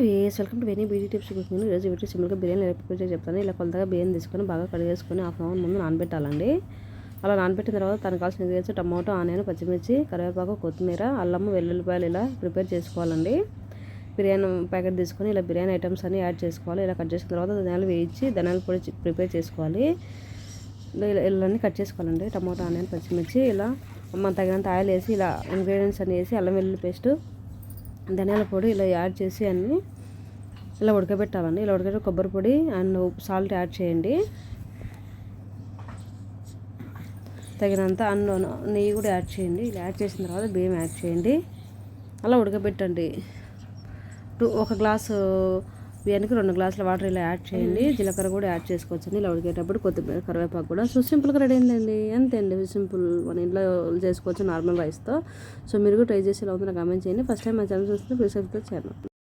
Welcome to Veni beauty tips cooking. ఈరోజు వీటిలో సింపుల్గా బిర్యానీ ఎలా ప్రిపేర్ చేసి చెప్తాను. ఇలా కొలతగా బిర్యానీ తీసుకొని బాగా కడిగేసుకొని హాఫ్ అన్ అవర్ ముందు నానబెట్టాలండి. అలా నానబెట్టిన తర్వాత తనకు కావాల్సిన ఇంగ్రీడియంట్స్ టమాటో, ఆనియన్, పచ్చిమిర్చి, కరివేపాకు, కొత్తిమీర, అల్లము, వెల్లుల్లిపాయలు ఇలా ప్రిపేర్ చేసుకోవాలండి. బిర్యానీ ప్యాకెట్ తీసుకొని ఇలా బిర్యానీ ఐటమ్స్ అన్ని యాడ్ చేసుకోవాలి. ఇలా కట్ చేసిన తర్వాత ధనియాలు వేయించి ధనియాల పొడి ప్రిపేర్ చేసుకోవాలి. ఇలా కట్ చేసుకోవాలండి. టమాటో, ఆనియన్, పచ్చిమిర్చి ఇలా మన తగినంత ఆయిల్ వేసి ఇలా ఇంగ్రీడియంట్స్ అన్ని వేసి అల్లం వెల్లుల్లి పేస్ట్, ధనియాల పొడి ఇలా యాడ్ చేసి అన్నీ ఇలా ఉడకబెట్టాలండి. ఇలా ఉడకబెట్టి కొబ్బరి పొడి అండ్ సాల్ట్ యాడ్ చేయండి తగినంత. అండ్ నెయ్యి కూడా యాడ్ చేయండి. ఇలా యాడ్ చేసిన తర్వాత బియ్యం యాడ్ చేయండి. అలా ఉడకబెట్టండి. ఒక గ్లాసు బియ్యానికి 2 గ్లాసుల వాటర్ ఇలా యాడ్ చేయండి. జీలకర్ర కూడా యాడ్ చేసుకోవచ్చండి. ఇలా ఉడికేటప్పుడు కొత్తిమీర, కరివేపాకు కూడా. సో సింపుల్గా రెడీ అయిందండి. అంతే అండి, సింపుల్. మన ఇంట్లో చేసుకోవచ్చు నార్మల్ రైస్తో. సో మీరు కూడా ట్రై చేసి ఎలా ఉందో కామెంట్ చేయండి. ఫస్ట్ టైం మా ఛానల్ చూస్తే ప్లీజ్ సబ్స్క్రైబ్ చేయండి.